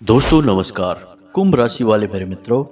दोस्तों नमस्कार। कुंभ राशि वाले मेरे मित्रों,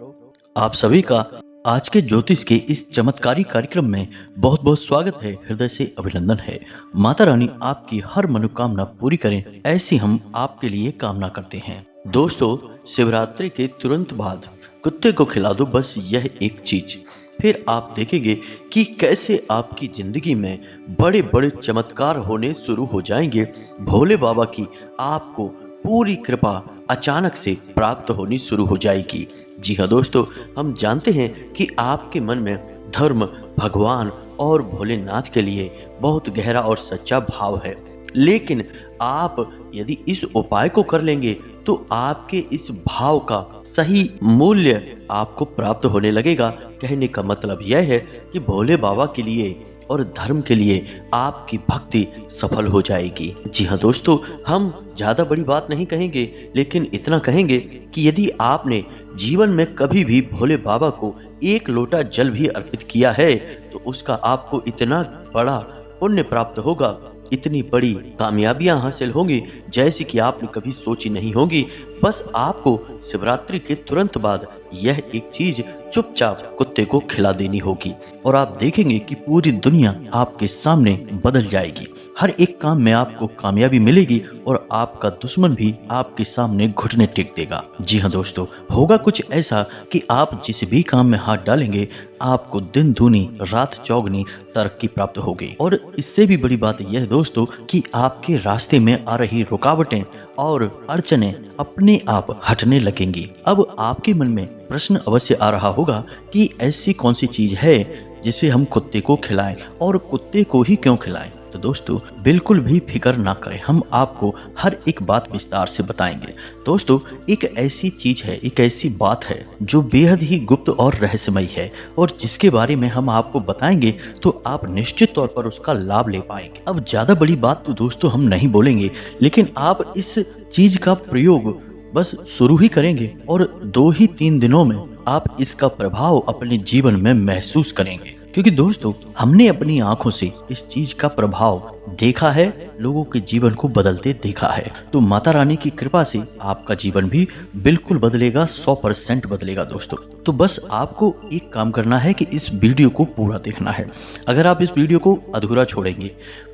आप सभी का आज के ज्योतिष के इस चमत्कारी कार्यक्रम में बहुत बहुत स्वागत है। हृदय से अभिनंदन है। माता रानी आपकी हर मनोकामना पूरी करें, ऐसी हम आपके लिए कामना करते हैं। दोस्तों, शिवरात्रि के तुरंत बाद कुत्ते को खिला दो बस यह एक चीज, फिर आप देखेंगे कि कैसे आपकी जिंदगी में बड़े बड़े चमत्कार होने शुरू हो जाएंगे। भोले बाबा की आपको पूरी कृपा अचानक से प्राप्त होनी शुरू हो जाएगी। जी हाँ दोस्तों, हम जानते हैं कि आपके मन में धर्म, भगवान और भोलेनाथ के लिए बहुत गहरा और सच्चा भाव है, लेकिन आप यदि इस उपाय को कर लेंगे तो आपके इस भाव का सही मूल्य आपको प्राप्त होने लगेगा। कहने का मतलब यह है कि भोले बाबा के लिए और धर्म के लिए आपकी भक्ति सफल हो जाएगी। जी हाँ दोस्तों, हम ज्यादा बड़ी बात नहीं कहेंगे, लेकिन इतना कहेंगे कि यदि आपने जीवन में कभी भी भोले बाबा को एक लोटा जल भी अर्पित किया है तो उसका आपको इतना बड़ा पुण्य प्राप्त होगा, इतनी बड़ी कामयाबियां हासिल होंगी जैसी कि आपने कभी सोची नहीं होगी। बस आपको शिवरात्रि के तुरंत बाद यह एक चीज चुपचाप कुत्ते को खिला देनी होगी और आप देखेंगे कि पूरी दुनिया आपके सामने बदल जाएगी। हर एक काम में आपको कामयाबी मिलेगी और आपका दुश्मन भी आपके सामने घुटने टेक देगा। जी हाँ दोस्तों, होगा कुछ ऐसा कि आप जिस भी काम में हाथ डालेंगे आपको दिन दूनी रात चौगनी तरक्की प्राप्त होगी। और इससे भी बड़ी बात यह है दोस्तों कि आपके रास्ते में आ रही रुकावटें और अड़चनें अपने आप हटने लगेंगी। अब आपके मन में प्रश्न अवश्य आ रहा होगा कि ऐसी कौन सी चीज है जिसे हम कुत्ते को खिलाएं और कुत्ते को ही क्यों खिलाएं। तो दोस्तों बिल्कुल भी फिक्र ना करें, हम आपको हर एक बात विस्तार से बताएंगे। दोस्तों, एक ऐसी चीज है, एक ऐसी बात है जो बेहद ही गुप्त और रहस्यमयी है और जिसके बारे में हम आपको बताएंगे तो आप निश्चित तौर पर उसका लाभ ले पाएंगे। अब ज्यादा बड़ी बात तो दोस्तों हम नहीं बोलेंगे, लेकिन आप इस चीज का प्रयोग बस शुरू ही करेंगे और 2 ही 3 दिनों में आप इसका प्रभाव अपने जीवन में महसूस करेंगे। क्योंकि दोस्तों हमने अपनी आंखों से इस चीज का प्रभाव देखा है, लोगों के जीवन को बदलते देखा है। तो माता रानी की कृपा से आपका जीवन भी बिल्कुल बदलेगा, 100% बदलेगा दोस्तों। तो बस आपको एक काम करना है कि इस वीडियो को पूरा देखना है। अगर आप इस वीडियो को अधूरा छोड़ेंगे,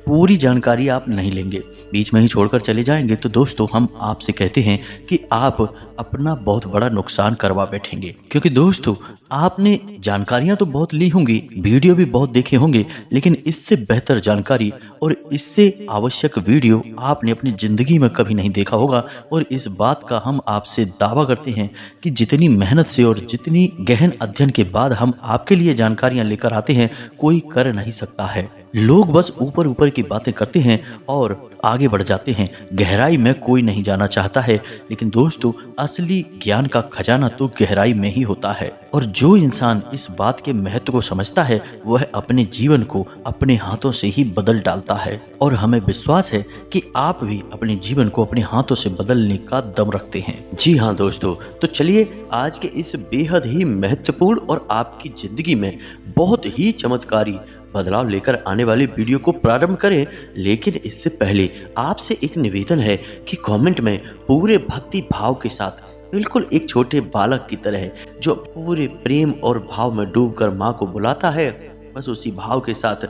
पूरी जानकारी आप नहीं लेंगे, बीच में ही छोड़कर चले जाएंगे, तो दोस्तों हम आपसे कहते हैं कि आप अपना बहुत बड़ा नुकसान करवा बैठेंगे। क्योंकि दोस्तों आपने जानकारियां तो बहुत ली होंगी, वीडियो भी बहुत देखे होंगे, लेकिन इससे बेहतर जानकारी और इससे आवश्यक वीडियो आपने अपनी जिंदगी में कभी नहीं देखा होगा। और इस बात का हम आपसे दावा करते हैं कि जितनी मेहनत से और जितनी गहन अध्ययन के बाद हम आपके लिए जानकारियां लेकर आते हैं, कोई कर नहीं सकता है। लोग बस ऊपर ऊपर की बातें करते हैं और आगे बढ़ जाते हैं, गहराई में कोई नहीं जाना चाहता है। लेकिन दोस्तों असली ज्ञान का खजाना तो गहराई में ही होता है और जो इंसान इस बात के महत्व को समझता है वह अपने जीवन को अपने हाथों से ही बदल डालता है। और हमें विश्वास है कि आप भी अपने जीवन को अपने हाथों से बदलने का दम रखते हैं। जी हाँ दोस्तों, तो चलिए आज के इस बेहद ही महत्वपूर्ण और आपकी जिंदगी में बहुत ही चमत्कारी बदलाव लेकर आने वाली वीडियो को प्रारंभ करें। लेकिन इससे पहले आपसे एक निवेदन है कि कमेंट में पूरे भक्ति भाव के साथ, बिल्कुल एक छोटे बालक की तरह जो पूरे प्रेम और भाव में डूबकर माँ को बुलाता है, बस उसी भाव के साथ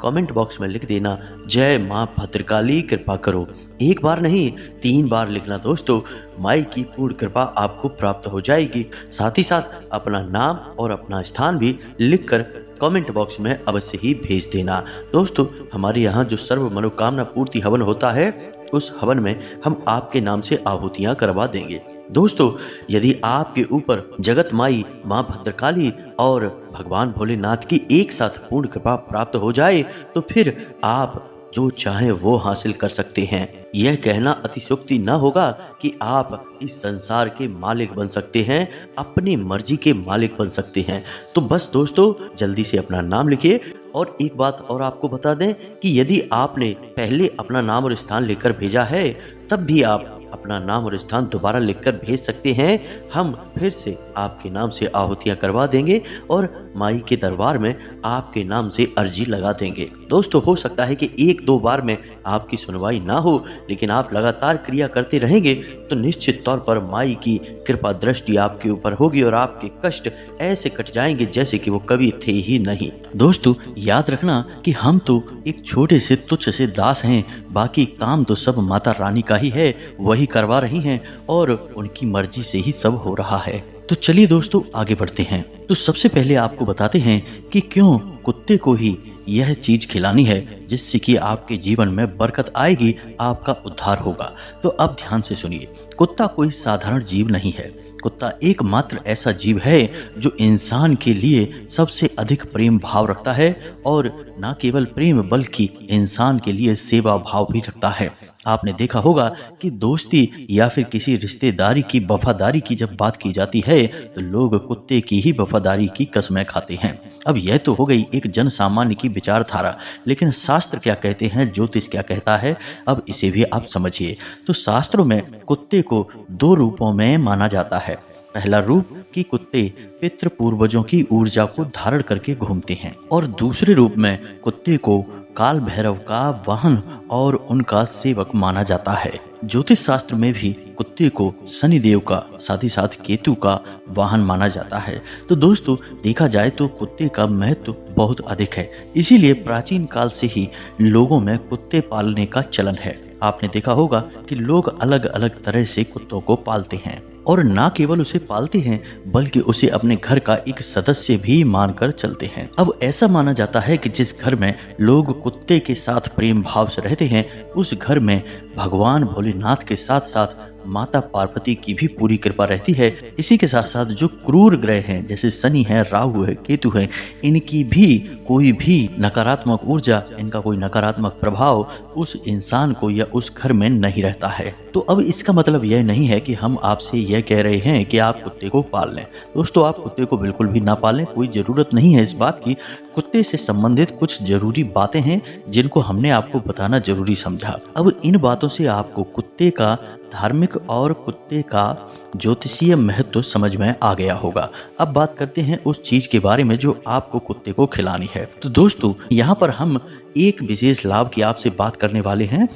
कमेंट बॉक्स में लिख देना, जय माँ भद्रकाली कृपा करो। एक बार नहीं 3 बार लिखना दोस्तों, माई की पूर्ण कृपा आपको प्राप्त हो जाएगी। साथ ही साथ अपना नाम और अपना स्थान भी लिखकर कमेंट बॉक्स में अवश्य ही भेज देना। दोस्तों हमारे यहाँ जो सर्व मनोकामना पूर्ति हवन होता है, उस हवन में हम आपके नाम से आहुतियाँ करवा देंगे। दोस्तों यदि आपके ऊपर जगत माई माँ भद्रकाली और भगवान भोलेनाथ की एक साथ पूर्ण कृपा प्राप्त हो जाए तो फिर आप जो चाहें वो हासिल कर सकते हैं। यह कहना अतिशयोक्ति न होगा कि आप इस संसार के मालिक बन सकते हैं, अपनी मर्जी के मालिक बन सकते हैं। तो बस दोस्तों जल्दी से अपना नाम लिखिए। और एक बात और आपको बता दें कि यदि आपने पहले अपना नाम और स्थान लिखकर भेजा है, तब भी आप अपना नाम और स्थान दोबारा लिखकर भेज सकते हैं। हम फिर से आपके नाम से आहुतियां करवा देंगे और माई के दरबार में आपके नाम से अर्जी लगा देंगे। दोस्तों हो सकता है कि 1-2 बार में आपकी सुनवाई ना हो, लेकिन आप लगातार क्रिया करते रहेंगे तो निश्चित तौर पर माई की कृपा दृष्टि आपके ऊपर होगी और आपके कष्ट ऐसे कट जाएंगे जैसे कि वो कभी थे ही नहीं। दोस्तों, याद रखना कि हम तो एक छोटे से तुच्छ से दास हैं, बाकी काम तो सब माता रानी का ही है, वही करवा रही हैं और उनकी मर्जी से ही सब हो रहा है। तो चलिए दोस्तों, आगे बढ़ते हैं। तो सबसे पहले आपको बताते हैं कि क्यों कुत्ते को ही यह चीज खिलानी है जिससे कि आपके जीवन में बरकत आएगी, आपका उद्धार होगा। तो अब ध्यान से सुनिए, कुत्ता कोई साधारण जीव नहीं है। कुत्ता एकमात्र ऐसा जीव है जो इंसान के लिए सबसे अधिक प्रेम भाव रखता है, और न केवल प्रेम बल्कि इंसान के लिए सेवा भाव भी रखता है। आपने देखा होगा कि दोस्ती या फिर किसी रिश्तेदारी की वफादारी की जब बात की जाती है तो लोग कुत्ते की ही वफादारी की कसमें खाते हैं। अब यह तो हो गई एक जन सामान्य की विचारधारा, लेकिन शास्त्र क्या कहते हैं, ज्योतिष क्या कहता है, अब इसे भी आप समझिए। तो शास्त्रों में कुत्ते को दो रूपों में माना जाता है। पहला रूप कि कुत्ते पितृ पूर्वजों की ऊर्जा को धारण करके घूमते हैं, और दूसरे रूप में कुत्ते को काल भैरव का वाहन और उनका सेवक माना जाता है। ज्योतिष शास्त्र में भी कुत्ते को शनिदेव का, साथ ही साथ केतु का वाहन माना जाता है। तो दोस्तों, देखा जाए तो कुत्ते का महत्व बहुत अधिक है, इसीलिए प्राचीन काल से ही लोगों में कुत्ते पालने का चलन है। आपने देखा होगा कि लोग अलग अलग तरह से कुत्तों को पालते हैं, और ना केवल उसे पालते हैं बल्कि उसे अपने घर का एक सदस्य भी मानकर चलते हैं। अब ऐसा माना जाता है कि जिस घर में लोग कुत्ते के साथ प्रेम भाव से रहते हैं, उस घर में भगवान भोलेनाथ के साथ साथ माता पार्वती की भी पूरी कृपा रहती है। इसी के साथ साथ जो क्रूर ग्रह हैं, जैसे शनि है, राहु है, केतु है, इनकी भी कोई भी नकारात्मक ऊर्जा, इनका कोई नकारात्मक प्रभाव उस इंसान को या उस घर में नहीं रहता है। तो अब इसका मतलब यह नहीं है कि हम आपसे यह कह रहे हैं कि आप कुत्ते को पाल लें। दोस्तों, आप कुत्ते को बिल्कुल भी ना पालें, कोई ज़रूरत नहीं है इस बात की। कुत्ते से संबंधित कुछ जरूरी बातें हैं जिनको हमने आपको बताना जरूरी समझा। अब इन बातों से आपको कुत्ते का धार्मिक और कुत्ते का ज्योतिषीय महत्व समझ में आ गया होगा। अब बात करते हैं उस चीज के बारे में जो आपको कुत्ते को खिलानी है। तो दोस्तों, यहाँ पर हम एक विशेष लाभ की आपसे बात करने वाले हैं,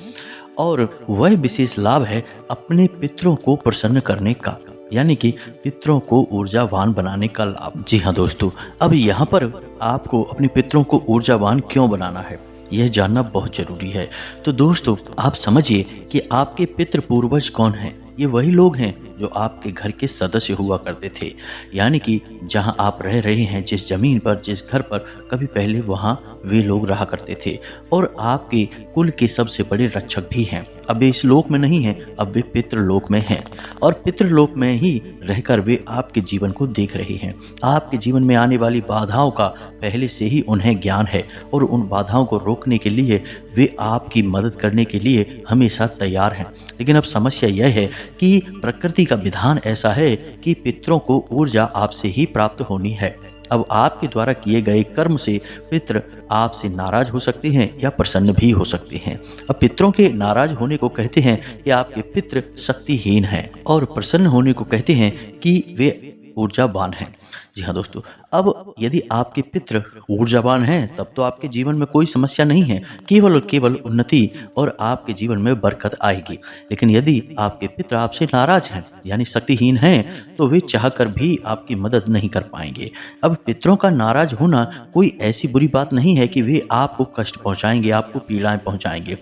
और वह विशेष लाभ है अपने पितरों को प्रसन्न करने का, यानी कि पितरों को ऊर्जावान बनाने का लाभ। जी हाँ दोस्तों, अब यहाँ पर आपको अपने पितरों को ऊर्जावान क्यों बनाना है, यह जानना बहुत जरूरी है। तो दोस्तों, आप समझिए कि आपके पितृ पूर्वज कौन हैं। ये वही लोग हैं जो आपके घर के सदस्य हुआ करते थे, यानी कि जहां आप रह रहे हैं, जिस जमीन पर, जिस घर पर, कभी पहले वहां वे लोग रहा करते थे, और आपके कुल के सबसे बड़े रक्षक भी हैं। अब वे इस लोक में नहीं हैं, अब वे पितृलोक में हैं, और पितृलोक में ही रहकर वे आपके जीवन को देख रहे हैं। आपके जीवन में आने वाली बाधाओं का पहले से ही उन्हें ज्ञान है, और उन बाधाओं को रोकने के लिए वे आपकी मदद करने के लिए हमेशा तैयार हैं। लेकिन अब समस्या यह है कि प्रकृति का विधान ऐसा है कि पितरों को ऊर्जा आपसे ही प्राप्त होनी है। अब आपके द्वारा किए गए कर्म से पितृ आपसे नाराज हो सकते हैं या प्रसन्न भी हो सकते हैं। अब पितरों के नाराज होने को कहते हैं कि आपके पितृ शक्तिहीन हैं, और प्रसन्न होने को कहते हैं कि वे ऊर्जावान हैं। जी हाँ दोस्तों, अब यदि आपके पितृ ऊर्जावान हैं तब तो आपके जीवन में कोई समस्या नहीं है, केवल और केवल उन्नति और आपके जीवन में बरकत आएगी। लेकिन यदि आपके पितृ आपसे नाराज हैं, यानी शक्तिहीन हैं, तो वे चाहकर भी आपकी मदद नहीं कर पाएंगे। अब पितरों का नाराज होना कोई ऐसी बुरी बात नहीं है कि वे आपको कष्ट पहुंचाएंगे, आपको पीड़ाएं पहुंचाएंगे।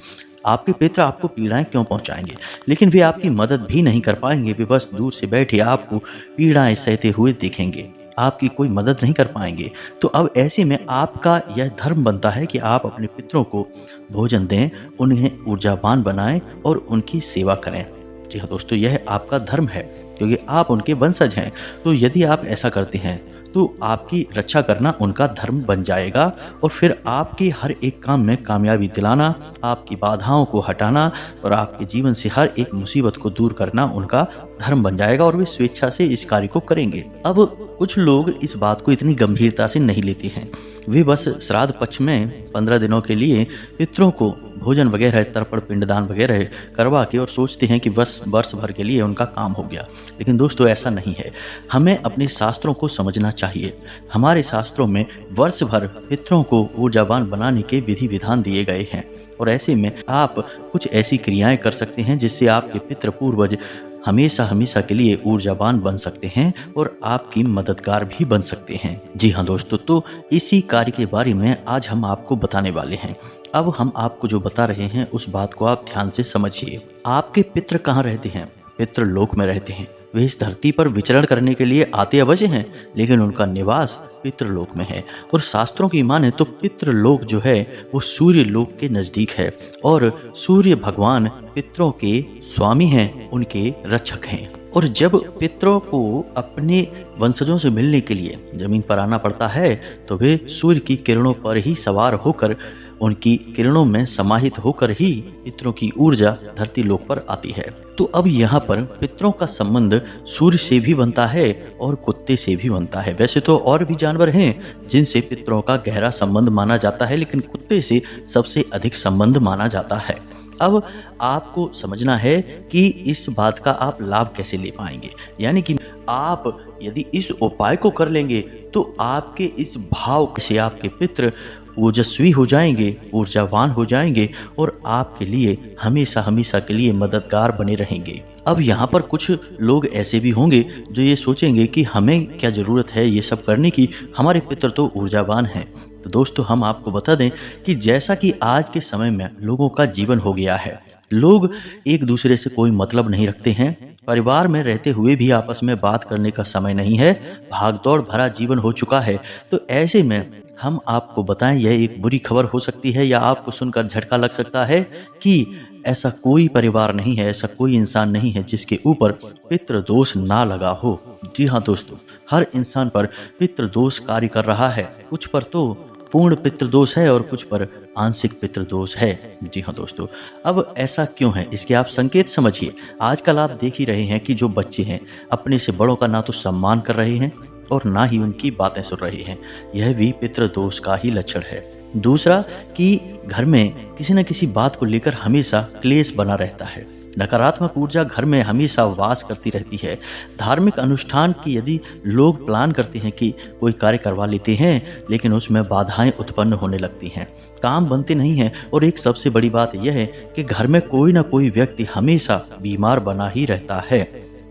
आपके पितृ आपको पीड़ाएं क्यों पहुंचाएंगे, लेकिन वे आपकी मदद भी नहीं कर पाएंगे। वे बस दूर से बैठे आपको पीड़ाएं सहते हुए देखेंगे, आपकी कोई मदद नहीं कर पाएंगे। तो अब ऐसे में आपका यह धर्म बनता है कि आप अपने पितरों को भोजन दें, उन्हें ऊर्जावान बनाएं और उनकी सेवा करें। जी हाँ दोस्तों, यह आपका धर्म है, क्योंकि आप उनके वंशज हैं। तो यदि आप ऐसा करते हैं तो आपकी रक्षा करना उनका धर्म बन जाएगा, और फिर आपके हर एक काम में कामयाबी दिलाना, आपकी बाधाओं को हटाना और आपके जीवन से हर एक मुसीबत को दूर करना उनका धर्म बन जाएगा, और वे स्वेच्छा से इस कार्य को करेंगे। अब कुछ लोग इस बात को इतनी गंभीरता से नहीं लेते हैं। वे बस श्राद्ध पक्ष में 15 दिनों के लिए पितरों को भोजन वगैरह, तर्पण, पिंडदान वगैरह करवा के और सोचते हैं कि बस वर्ष भर के लिए उनका काम हो गया। लेकिन दोस्तों, ऐसा नहीं है। हमें अपने शास्त्रों को समझना चाहिए। हमारे शास्त्रों में वर्ष भर पितरों को ऊर्जावान बनाने के विधि विधान दिए गए हैं, और ऐसे में आप कुछ ऐसी क्रियाएं कर सकते हैं जिससे आपके पितृ पूर्वज हमेशा हमेशा के लिए ऊर्जावान बन सकते हैं और आपकी मददगार भी बन सकते हैं। जी हाँ दोस्तों, तो इसी कार्य के बारे में आज हम आपको बताने वाले हैं। अब हम आपको जो बता रहे हैं उस बात को आप ध्यान से समझिए। आपके पितृ कहाँ रहते हैं? पितृ लोक में रहते हैं। वे इस धरती पर विचरण करने के लिए आते अवश्य हैं, लेकिन उनका निवास पितृलोक में है। और शास्त्रों की माने तो पितृलोक जो है वो सूर्य लोक के नजदीक है और सूर्य भगवान पितरों के स्वामी हैं, उनके रक्षक हैं। और जब पितरों को अपने वंशजों से मिलने के लिए जमीन पर आना पड़ता है तो वे सूर्य की किरणों पर ही सवार होकर, उनकी किरणों में समाहित होकर ही पितरों की ऊर्जा धरती लोक पर आती है। तो अब यहाँ पर पितरों का संबंध सूर्य से भी बनता है और कुत्ते से भी बनता है। वैसे तो और भी जानवर हैं जिनसे पितरों का गहरा संबंध माना जाता है, लेकिन कुत्ते से सबसे अधिक संबंध माना जाता है। अब आपको समझना है कि इस बात का आप लाभ कैसे ले पाएंगे, यानी कि आप यदि इस उपाय को कर लेंगे तो आपके इस भाव से आपके पितृ ओजस्वी हो जाएंगे, ऊर्जावान हो जाएंगे और आपके लिए हमेशा हमेशा के लिए मददगार बने रहेंगे। अब यहाँ पर कुछ लोग ऐसे भी होंगे जो ये सोचेंगे कि हमें क्या ज़रूरत है ये सब करने की, हमारे पितृ तो ऊर्जावान हैं। तो दोस्तों, हम आपको बता दें कि जैसा कि आज के समय में लोगों का जीवन हो गया है, लोग एक दूसरे से कोई मतलब नहीं रखते हैं। परिवार में रहते हुए भी आपस में बात करने का समय नहीं है, भागदौड़ भरा जीवन हो चुका है। तो ऐसे में हम आपको बताएं, यह एक बुरी खबर हो सकती है या आपको सुनकर झटका लग सकता है कि ऐसा कोई परिवार नहीं है, ऐसा कोई इंसान नहीं है जिसके ऊपर पितृदोष ना लगा हो। जी हाँ दोस्तों, हर इंसान पर पितृदोष कार्य कर रहा है। कुछ पर तो पूर्ण पितृदोष है और कुछ पर आंशिक पितृदोष है। जी हाँ दोस्तों, अब ऐसा क्यों है इसके आप संकेत समझिए। आजकल आप देख ही रहे हैं कि जो बच्चे हैं अपने से बड़ों का ना तो सम्मान कर रहे हैं और ना ही उनकी बातें सुन रहे हैं। यह भी पितृदोष का ही लक्षण है। दूसरा कि घर में किसी न किसी बात को लेकर हमेशा क्लेश बना रहता है। नकारात्मक ऊर्जा घर में हमेशा वास करती रहती है। धार्मिक अनुष्ठान की यदि लोग प्लान करते हैं कि कोई कार्य करवा लेते हैं, लेकिन उसमें बाधाएं उत्पन्न होने लगती हैं, काम बनते नहीं हैं। और एक सबसे बड़ी बात यह है कि घर में कोई ना कोई व्यक्ति हमेशा बीमार बना ही रहता है।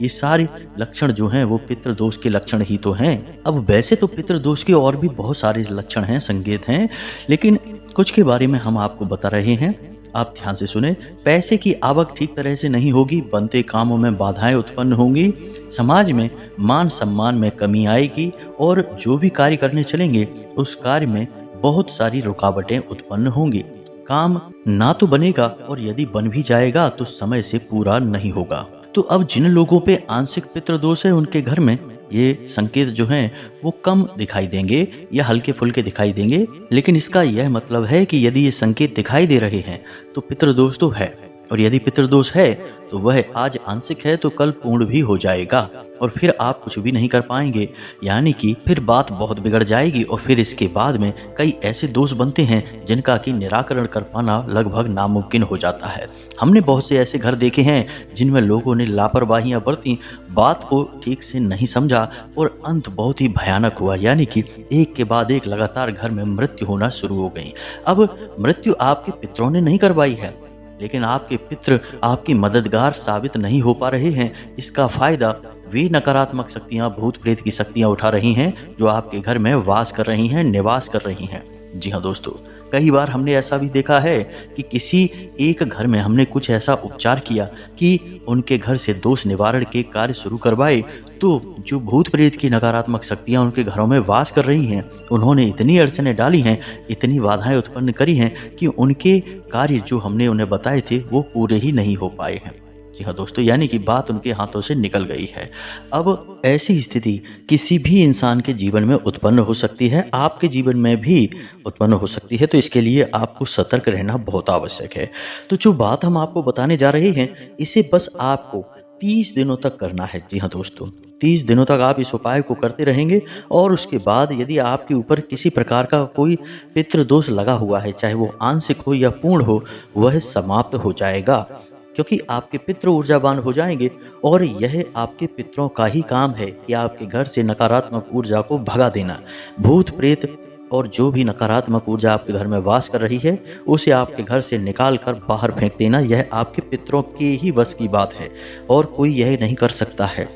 ये सारे लक्षण जो हैं वो पितृदोष के लक्षण ही तो हैं। अब वैसे तो पितृदोष के और भी बहुत सारे लक्षण हैं, संकेत हैं, लेकिन कुछ के बारे में हम आपको बता रहे हैं। आप ध्यान से सुने। पैसे की आवक ठीक तरह से नहीं होगी, बनते कामों में बाधाएं उत्पन्न होंगी, समाज में मान सम्मान में कमी आएगी और जो भी कार्य करने चलेंगे उस कार्य में बहुत सारी रुकावटें उत्पन्न होंगी। काम ना तो बनेगा और यदि बन भी जाएगा तो समय से पूरा नहीं होगा। तो अब जिन लोगों पे आंशिक पितृदोष है उनके घर में ये संकेत जो हैं वो कम दिखाई देंगे या हल्के फुल्के दिखाई देंगे, लेकिन इसका यह मतलब है कि यदि ये संकेत दिखाई दे रहे हैं तो पितृदोष तो है, और यदि पितृदोष है तो वह आज आंशिक है तो कल पूर्ण भी हो जाएगा और फिर आप कुछ भी नहीं कर पाएंगे, यानी कि फिर बात बहुत बिगड़ जाएगी और फिर इसके बाद में कई ऐसे दोष बनते हैं जिनका कि निराकरण कर पाना लगभग नामुमकिन हो जाता है। हमने बहुत से ऐसे घर देखे हैं जिनमें लोगों ने लापरवाहियां बरती, बात को ठीक से नहीं समझा और अंत बहुत ही भयानक हुआ, यानी कि एक के बाद एक लगातार घर में मृत्यु होना शुरू हो गई। अब मृत्यु आपके पितरों ने नहीं करवाई है, लेकिन आपके पितृ आपकी मददगार साबित नहीं हो पा रहे हैं। इसका फायदा वे नकारात्मक शक्तियां, भूत प्रेत की शक्तियां उठा रही हैं जो आपके घर में वास कर रही हैं, निवास कर रही हैं। जी हाँ दोस्तों, कई बार हमने ऐसा भी देखा है कि किसी एक घर में हमने कुछ ऐसा उपचार किया कि उनके घर से दोष निवारण के कार्य शुरू करवाए, तो जो भूत प्रेत की नकारात्मक शक्तियां उनके घरों में वास कर रही हैं, उन्होंने इतनी अड़चनें डाली हैं, इतनी बाधाएं उत्पन्न करी हैं कि उनके कार्य जो हमने उन्हें बताए थे वो पूरे ही नहीं हो पाए हैं। जी हाँ दोस्तों, यानी कि बात उनके हाथों से निकल गई है। अब ऐसी स्थिति किसी भी इंसान के जीवन में उत्पन्न हो सकती है, आपके जीवन में भी उत्पन्न हो सकती है, तो इसके लिए आपको सतर्क रहना बहुत आवश्यक है। तो जो बात हम आपको बताने जा रहे हैं इसे बस आपको 30 दिनों तक करना है। जी हाँ दोस्तों, 30 दिनों तक आप इस उपाय को करते रहेंगे और उसके बाद यदि आपके ऊपर किसी प्रकार का कोई पितृदोष लगा हुआ है, चाहे वो आंशिक हो या पूर्ण हो, वह समाप्त हो जाएगा, क्योंकि आपके पितृ ऊर्जावान हो जाएंगे और यह आपके पितरों का ही काम है कि आपके घर से नकारात्मक ऊर्जा को भगा देना, भूत प्रेत और जो भी नकारात्मक ऊर्जा आपके घर में वास कर रही है उसे आपके घर से निकाल कर बाहर फेंक देना। यह आपके पितरों के ही वश की बात है और कोई यह नहीं कर सकता है।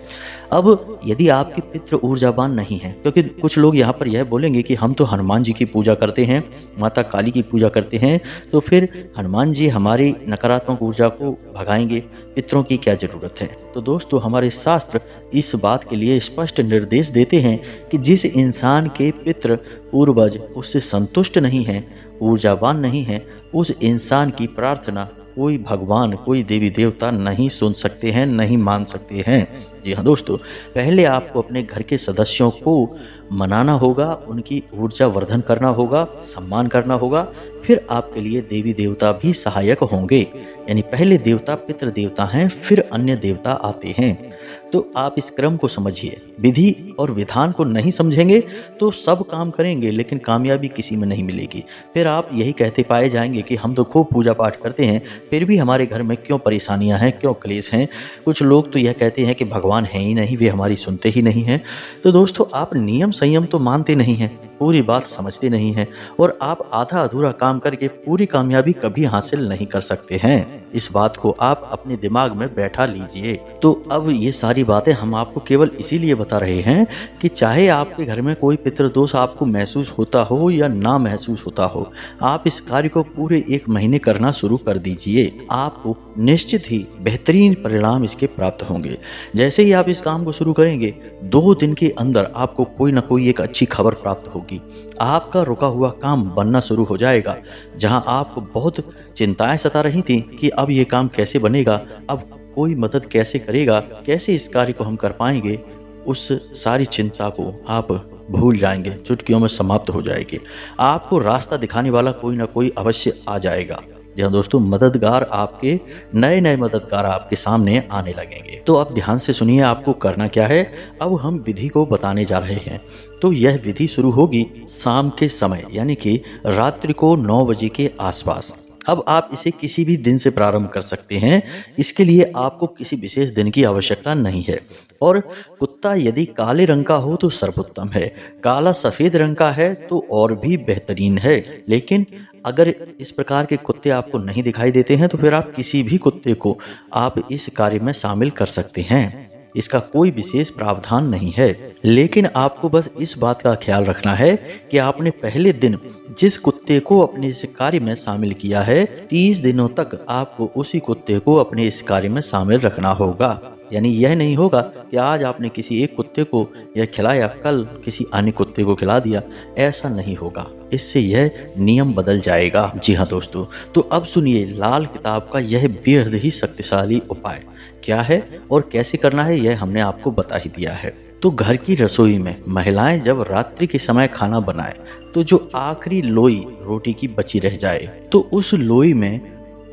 अब यदि आपके पितृ ऊर्जावान नहीं हैं, क्योंकि कुछ लोग यहाँ पर यह बोलेंगे कि हम तो हनुमान जी की पूजा करते हैं, माता काली की पूजा करते हैं, तो फिर हनुमान जी हमारी नकारात्मक ऊर्जा को भगाएंगे, पितरों की क्या ज़रूरत है। तो दोस्तों, हमारे शास्त्र इस बात के लिए स्पष्ट निर्देश देते हैं कि जिस इंसान के पितृ पूर्वज उससे संतुष्ट नहीं हैं, ऊर्जावान नहीं हैं, उस इंसान की प्रार्थना कोई भगवान, कोई देवी देवता नहीं सुन सकते हैं, नहीं मान सकते हैं। जी हाँ दोस्तों, पहले आपको अपने घर के सदस्यों को मनाना होगा, उनकी ऊर्जा वर्धन करना होगा, सम्मान करना होगा, फिर आपके लिए देवी देवता भी सहायक होंगे। यानी पहले देवता पितृ देवता हैं, फिर अन्य देवता आते हैं। तो आप इस क्रम को समझिए। विधि और विधान को नहीं समझेंगे तो सब काम करेंगे लेकिन कामयाबी किसी में नहीं मिलेगी। फिर आप यही कहते पाए जाएंगे कि हम तो खूब पूजा पाठ करते हैं, फिर भी हमारे घर में क्यों परेशानियां हैं, क्यों क्लेश हैं। कुछ लोग तो यह कहते हैं कि भगवान है ही नहीं, वे हमारी सुनते ही नहीं हैं। तो दोस्तों, आप नियम संयम तो मानते नहीं हैं, पूरी बात समझते नहीं हैं और आप आधा अधूरा काम करके पूरी कामयाबी कभी हासिल नहीं कर सकते हैं। इस बात को आप अपने दिमाग में बैठा लीजिए। तो अब ये सारी बातें हम आपको केवल इसीलिए बता रहे हैं कि चाहे आपके घर में कोई पितृदोष आपको महसूस होता हो या ना महसूस होता हो, आप इस कार्य को पूरे 1 महीने करना शुरू कर दीजिए। आपको निश्चित ही बेहतरीन परिणाम इसके प्राप्त होंगे। जैसे ही आप इस काम को शुरू करेंगे, 2 दिन के अंदर आपको कोई ना कोई एक अच्छी खबर प्राप्त होगी। आपका रुका हुआ काम बनना शुरू हो जाएगा। जहां आपको बहुत चिंताएं सता रही थी कि अब ये काम कैसे बनेगा, अब कोई मदद कैसे करेगा, कैसे इस कार्य को हम कर पाएंगे, उस सारी चिंता को आप भूल जाएंगे, चुटकियों में समाप्त हो जाएगी। आपको रास्ता दिखाने वाला कोई ना कोई अवश्य आ जाएगा। जी हाँ दोस्तों, मददगार आपके नए नए मददगार आपके सामने आने लगेंगे। तो अब ध्यान से सुनिए, आपको करना क्या है। अब हम विधि को बताने जा रहे हैं। तो यह विधि शुरू होगी शाम के समय, यानी कि रात्रि को 9 बजे के आसपास। अब आप इसे किसी भी दिन से प्रारंभ कर सकते हैं। इसके लिए आपको किसी विशेष दिन की आवश्यकता नहीं है। और कुत्ता यदि काले रंग का हो तो सर्वोत्तम है, काला सफेद रंग का है तो और भी बेहतरीन है। लेकिन अगर इस प्रकार के कुत्ते आपको नहीं दिखाई देते हैं तो फिर आप किसी भी कुत्ते को आप इस कार्य में शामिल कर सकते हैं। इसका कोई विशेष प्रावधान नहीं है। लेकिन आपको बस इस बात का ख्याल रखना है कि आपने पहले दिन जिस कुत्ते को अपने इस कार्य में शामिल किया है, 30 दिनों तक आपको उसी कुत्ते को अपने इस कार्य में शामिल रखना होगा। यानी यह नहीं होगा कि आज आपने किसी एक कुत्ते को यह खिलाया, कल किसी अन्य कुत्ते को खिला दिया। ऐसा नहीं होगा, इससे यह नियम बदल जाएगा। जी हाँ दोस्तों, तो अब सुनिए लाल किताब का यह बेहद ही शक्तिशाली उपाय क्या है और कैसे करना है, यह हमने आपको बता ही दिया है। तो घर की रसोई में महिलाएं जब रात्रि के समय खाना बनाएं तो जो आखिरी लोई रोटी की बची रह जाए तो उस लोई में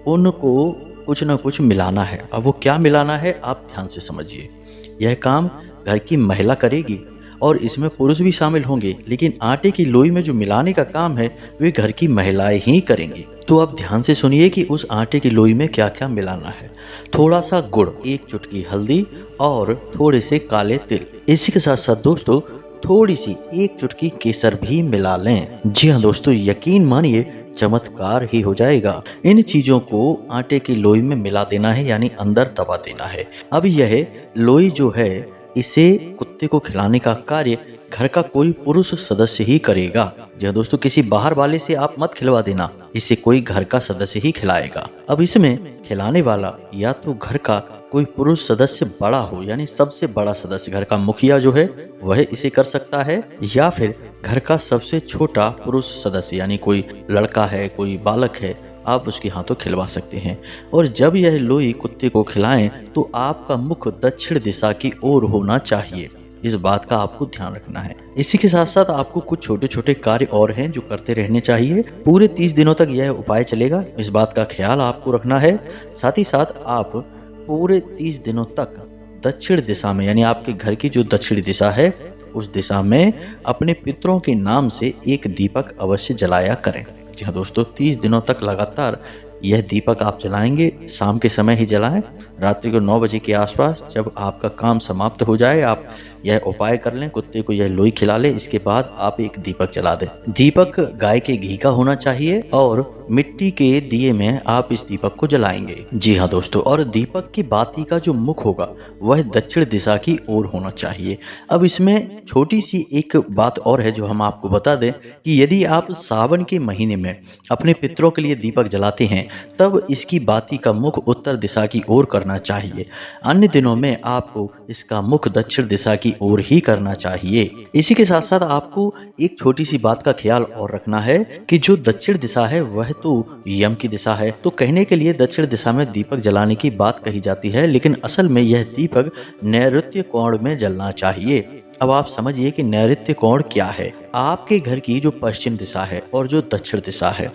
उनको कुछ न कुछ मिलाना है। अब वो क्या मिलाना है आप ध्यान से समझिए। यह काम घर की महिला करेगी और इसमें पुरुष भी शामिल होंगे, लेकिन आटे की लोई में जो मिलाने का काम है वे घर की महिलाएं ही करेंगी। तो अब ध्यान से सुनिए कि उस आटे की लोई में क्या क्या मिलाना है। थोड़ा सा गुड़, 1 चुटकी हल्दी और थोड़े से काले तिल। इसी के साथ साथ दोस्तों थोड़ी सी 1 चुटकी केसर भी मिला लें। जी हाँ दोस्तों, यकीन मानिए चमत्कार ही हो जाएगा। इन चीजों को आटे की लोई में मिला देना है, यानी अंदर दबा देना है। अब यह लोई जो है इसे कुत्ते को खिलाने का कार्य घर का कोई पुरुष सदस्य ही करेगा। जी दोस्तों, किसी बाहर वाले से आप मत खिलवा देना, इसे कोई घर का सदस्य ही खिलाएगा। अब इसमें खिलाने वाला या तो घर का कोई पुरुष सदस्य बड़ा हो, यानी सबसे बड़ा सदस्य, घर का मुखिया जो है वह इसे कर सकता है, या फिर घर का सबसे छोटा पुरुष सदस्य, यानी कोई लड़का है, कोई बालक है, आप उसके हाथों खिलवा सकते हैं। और जब यह लोई कुत्ते को खिलाएं तो आपका मुख दक्षिण दिशा की ओर होना चाहिए। इस बात का आपको ध्यान रखना है। इसी के साथ साथ आपको कुछ छोटे छोटे कार्य और हैं जो करते रहने चाहिए। पूरे 30 दिनों तक यह उपाय चलेगा, इस बात का ख्याल आपको रखना है। साथ ही साथ आप पूरे 30 दिनों तक दक्षिण दिशा में, यानी आपके घर की जो दक्षिण दिशा है उस दिशा में अपने पितरों के नाम से एक दीपक अवश्य जलाया करें। जी हाँ दोस्तों, 30 दिनों तक लगातार यह दीपक आप जलाएंगे शाम के समय ही जलाएं, रात्रि को 9 बजे के आसपास। जब आपका काम समाप्त हो जाए आप यह उपाय कर लें, कुत्ते को यह लोई खिला लें, इसके बाद आप एक दीपक जला दें। दीपक गाय के घी का होना चाहिए और मिट्टी के दिए में आप इस दीपक को जलाएंगे। जी हाँ दोस्तों, और दीपक की बाती का जो मुख होगा वह दक्षिण दिशा की ओर होना चाहिए। अब इसमें छोटी सी एक बात और है जो हम आपको बता दें कि यदि आप सावन के महीने में अपने पितरों के लिए दीपक जलाते हैं तब इसकी बाती का मुख उत्तर दिशा की ओर करना चाहिए। अन्य दिनों में आपको इसका मुख दक्षिण दिशा की ओर ही करना चाहिए। इसी के साथ साथ आपको एक छोटी सी बात का ख्याल और रखना है कि जो दक्षिण दिशा है वह तो यम की दिशा है, तो कहने के लिए दक्षिण दिशा में दीपक जलाने की बात कही जाती है, लेकिन असल में यह दीपक नैऋत्य कोण में जलना चाहिए। अब आप समझिए कि नैऋत्य कोण क्या है। आपके घर की जो पश्चिम दिशा है और जो दक्षिण दिशा है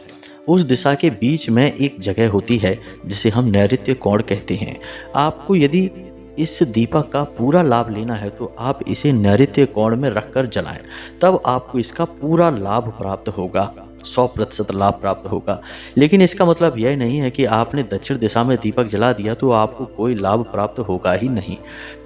उस दिशा के बीच में एक जगह होती है जिसे हम नैऋत्य कोण कहते हैं। आपको यदि इस दीपक का पूरा लाभ लेना है तो आप इसे नैऋत्य कोण में रखकर जलाएं, तब आपको इसका पूरा लाभ प्राप्त होगा, 100% लाभ प्राप्त होगा। लेकिन इसका मतलब यह नहीं है कि आपने दक्षिण दिशा में दीपक जला दिया तो आपको कोई लाभ प्राप्त होगा ही नहीं,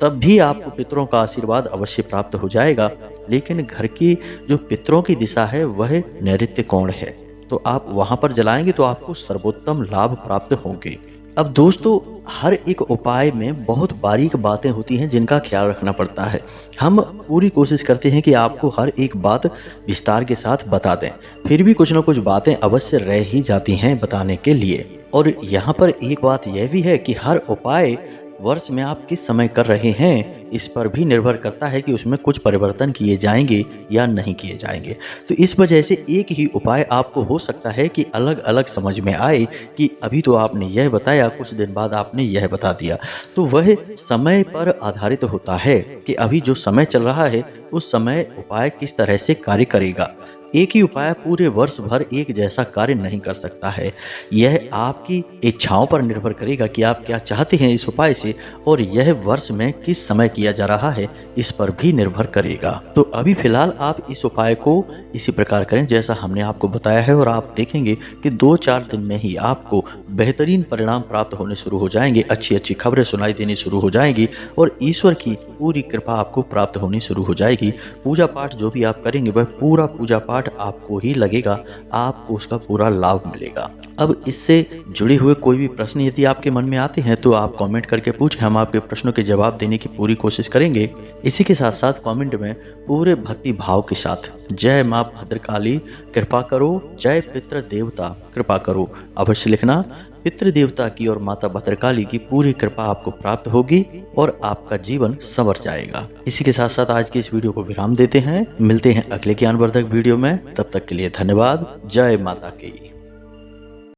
तब भी आपको पितरों का आशीर्वाद अवश्य प्राप्त हो जाएगा। लेकिन घर की जो पितरों की दिशा है वह नैऋत्य कोण है, तो आप वहां पर जलाएंगे तो आपको सर्वोत्तम लाभ प्राप्त होंगे। अब दोस्तों, हर एक उपाय में बहुत बारीक बातें होती हैं जिनका ख्याल रखना पड़ता है। हम पूरी कोशिश करते हैं कि आपको हर एक बात विस्तार के साथ बता दें, फिर भी कुछ न कुछ बातें अवश्य रह ही जाती हैं बताने के लिए। और यहाँ पर एक बात यह भी है कि हर उपाय वर्ष में आप किस समय कर रहे हैं इस पर भी निर्भर करता है कि उसमें कुछ परिवर्तन किए जाएंगे या नहीं किए जाएंगे। तो इस वजह से एक ही उपाय आपको हो सकता है कि अलग अलग समझ में आए कि अभी तो आपने यह बताया, कुछ दिन बाद आपने यह बता दिया। तो वह समय पर आधारित होता है कि अभी जो समय चल रहा है उस समय उपाय किस तरह से कार्य करेगा। एक ही उपाय पूरे वर्ष भर एक जैसा कार्य नहीं कर सकता है। यह आपकी इच्छाओं पर निर्भर करेगा कि आप क्या चाहते हैं इस उपाय से, और यह वर्ष में किस समय किया जा रहा है इस पर भी निर्भर करेगा। तो अभी फिलहाल आप इस उपाय को इसी प्रकार करें जैसा हमने आपको बताया है, और आप देखेंगे कि 2-4 दिन में ही आपको बेहतरीन परिणाम प्राप्त होने शुरू हो जाएंगे, अच्छी अच्छी खबरें सुनाई देनी शुरू हो जाएंगी और ईश्वर की पूरी कृपा आपको प्राप्त होनी शुरू हो जाएगी। पूजा पाठ जो भी आप करेंगे वह पूरा पूजा पाठ आपको ही लगेगा, आपको उसका पूरा लाभ मिलेगा। अब इससे जुड़े हुए कोई भी प्रश्न यदि आपके मन में आते हैं तो आप कमेंट करके पूछें, हम आपके प्रश्नों के जवाब देने की पूरी कोशिश करेंगे। इसी के साथ साथ कमेंट में पूरे भक्ति भाव के साथ जय माँ भद्रकाली कृपा करो, जय पितृ देवता कृपा करो अवश्य लिखना। पितृ देवता की और माता भद्रकाली की पूरी कृपा आपको प्राप्त होगी और आपका जीवन संवर जाएगा। इसी के साथ साथ आज की इस वीडियो को विराम देते हैं, मिलते हैं अगले ज्ञानवर्धक वीडियो में। तब तक के लिए धन्यवाद। जय माता की।